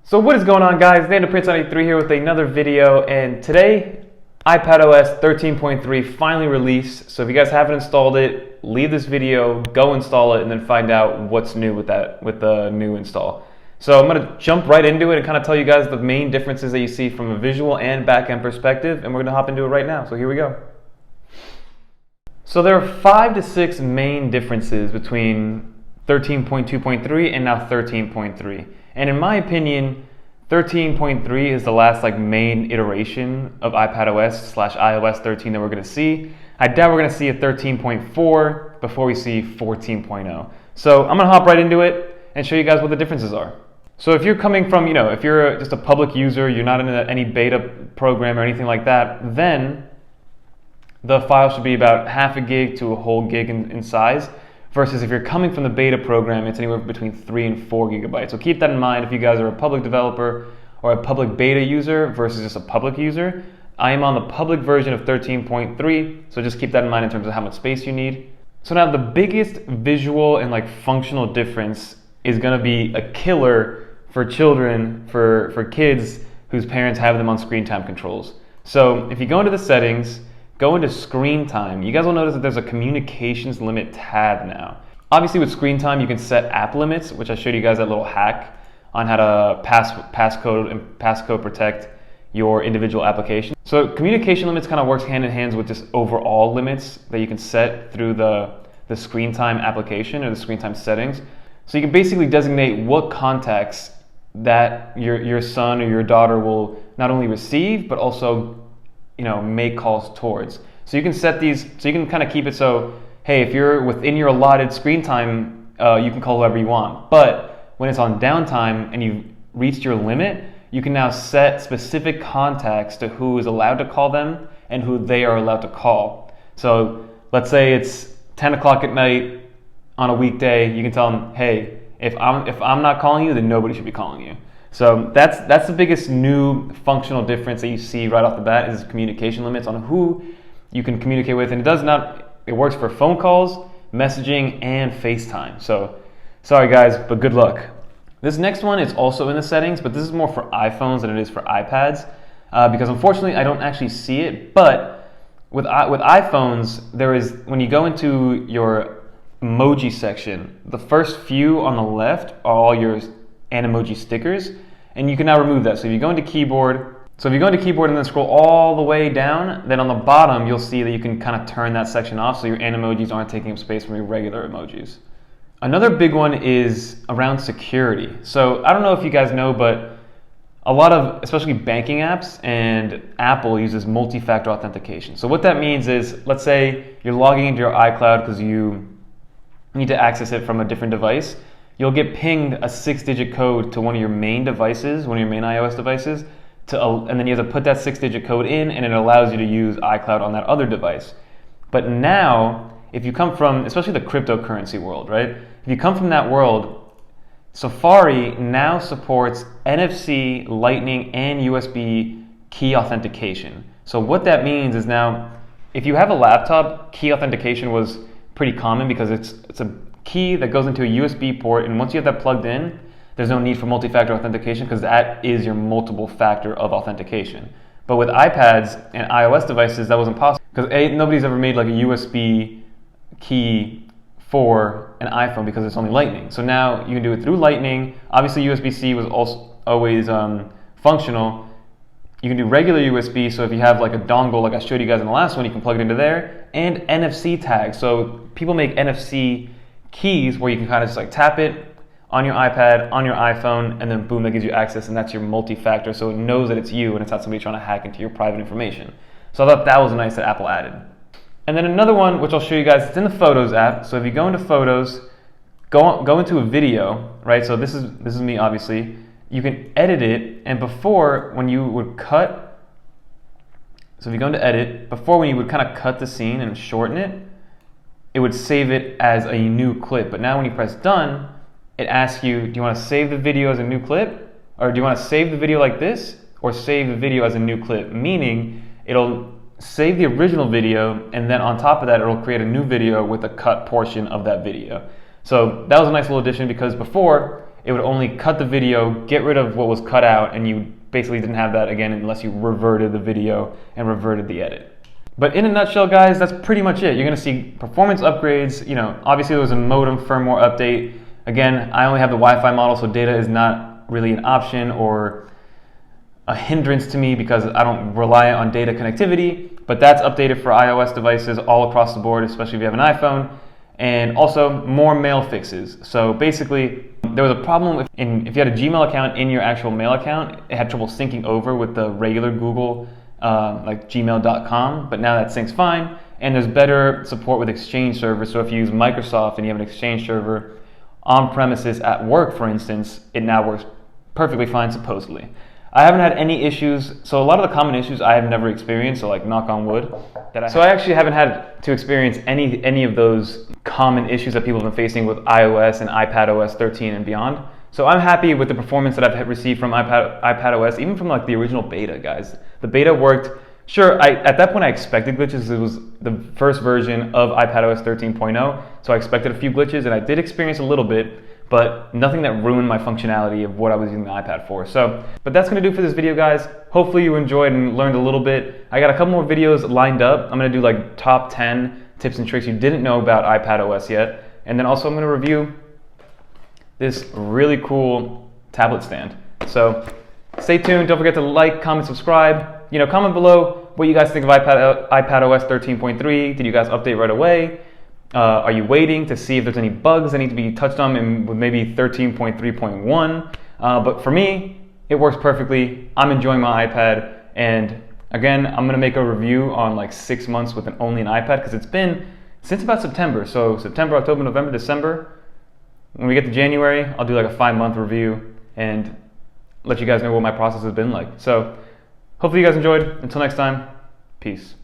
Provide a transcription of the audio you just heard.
So what is going on, guys? Prince93 here with another video, and today iPadOS 13.3 finally released. So if you guys haven't installed it, leave this video, go install it, and then find out what's new with the new install. So I'm gonna jump right into it and kind of tell you guys the main differences that you see from a visual and back-end perspective, and we're gonna hop into it right now. So here we go. So there are 5 to 6 main differences between 13.2.3 and now 13.3. And in my opinion, 13.3 is the last main iteration of iPadOS/iOS 13 that we're going to see. I doubt we're going to see a 13.4 before we see 14.0. So I'm going to hop right into it and show you guys what the differences are. So if you're coming from, if you're just a public user, you're not in any beta program or anything like that, then the file should be about half a gig to a whole gig in size. Versus if you're coming from the beta program, it's anywhere between 3 and 4 gigabytes. So keep that in mind if you guys are a public developer or a public beta user versus just a public user. I am on the public version of 13.3, so just keep that in mind in terms of how much space you need. So now the biggest visual and functional difference is gonna be a killer for children, for kids whose parents have them on screen time controls. So if you go into the settings, go into screen time, you guys will notice that there's a communications limit tab now. Obviously with screen time, you can set app limits, which I showed you guys that little hack on how to passcode protect your individual application. So communication limits kind of works hand in hand with just overall limits that you can set through the screen time application or the screen time settings. So you can basically designate what contacts that your son or your daughter will not only receive, but also make calls towards. So you can set these, so you can kind of keep it so, hey, if you're within your allotted screen time, you can call whoever you want. But when it's on downtime and you've reached your limit, you can now set specific contacts to who is allowed to call them and who they are allowed to call. So let's say it's 10 o'clock at night on a weekday, you can tell them, hey, if I'm not calling you, then nobody should be calling you. So that's the biggest new functional difference that you see right off the bat is communication limits on who you can communicate with, and it works for phone calls, messaging, and FaceTime. So sorry guys, but good luck. This next one is also in the settings, but this is more for iPhones than it is for iPads, because unfortunately I don't actually see it. But with iPhones, there is, when you go into your emoji section, the first few on the left are all your Emoji Stickers, and you can now remove that. So if you go into keyboard, and then scroll all the way down, then on the bottom you'll see that you can kind of turn that section off so your Animojis aren't taking up space from your regular emojis. Another big one is around security. So I don't know if you guys know, but a lot of, especially banking apps, and Apple uses multi-factor authentication. So what that means is, let's say you're logging into your iCloud because you need to access it from a different device. You'll get pinged a 6-digit code to one of your main devices, one of your main iOS devices, and then you have to put that 6-digit code in, and it allows you to use iCloud on that other device. But now, if you come from, especially the cryptocurrency world, right? If you come from that world, Safari now supports NFC, Lightning, and USB key authentication. So what that means is now, if you have a laptop, key authentication was pretty common because it's a key that goes into a USB port, and once you have that plugged in, there's no need for multi-factor authentication because that is your multiple factor of authentication. But with iPads and iOS devices, that wasn't possible because nobody's ever made a USB key for an iPhone because it's only Lightning. So now you can do it through Lightning. Obviously USB-C was also always functional. You can do regular USB, so if you have a dongle like I showed you guys in the last one, you can plug it into there, and NFC tags. So people make NFC keys where you can kind of just tap it on your iPad, on your iPhone, and then boom, that gives you access, and that's your multi-factor, so it knows that it's you and it's not somebody trying to hack into your private information. So I thought that was nice that Apple added. And then another one, which I'll show you guys, it's in the Photos app. So if you go into Photos, go into a video, right? So this is me, obviously. You can edit it, and before, when you would cut, so if you go into Edit, before when you would kind of cut the scene and shorten it, it would save it as a new clip. But now when you press Done, it asks you, do you want to save the video as a new clip? Or do you want to save the video like this? Or save the video as a new clip? Meaning, it'll save the original video, and then on top of that, it'll create a new video with a cut portion of that video. So that was a nice little addition because before, it would only cut the video, get rid of what was cut out, and you basically didn't have that again unless you reverted the video and reverted the edit. But in a nutshell, guys, that's pretty much it. You're gonna see performance upgrades. Obviously there was a modem firmware update. Again, I only have the Wi-Fi model, so data is not really an option or a hindrance to me because I don't rely on data connectivity, but that's updated for iOS devices all across the board, especially if you have an iPhone. And also more mail fixes. So basically, there was a problem if you had a Gmail account in your actual mail account, it had trouble syncing over with the regular Google, like gmail.com, but now that syncs fine. And there's better support with Exchange servers. So if you use Microsoft and you have an Exchange server on premises at work, for instance, it now works perfectly fine, supposedly. I haven't had any issues, so a lot of the common issues I have never experienced, so like knock on wood. I actually haven't had to experience any of those common issues that people have been facing with iOS and iPadOS 13 and beyond. So I'm happy with the performance that I've received from iPadOS, even from like the original beta, guys. The beta worked. Sure, at that point I expected glitches. It was the first version of iPadOS 13.0, so I expected a few glitches, and I did experience a little bit, but nothing that ruined my functionality of what I was using the iPad for. But that's gonna do for this video, guys. Hopefully you enjoyed and learned a little bit. I got a couple more videos lined up. I'm gonna do like top 10 tips and tricks you didn't know about iPadOS yet. And then also I'm gonna review this really cool tablet stand. So stay tuned, don't forget to like, comment, subscribe. Comment below what you guys think of iPadOS 13.3. Did you guys update right away? Are you waiting to see if there's any bugs that need to be touched on with maybe 13.3.1? But for me, it works perfectly. I'm enjoying my iPad, and again, I'm gonna make a review on like 6 months with only an iPad, because it's been since about September. So September, October, November, December. When we get to January, I'll do like a 5-month review and let you guys know what my process has been like. So hopefully you guys enjoyed. Until next time, peace.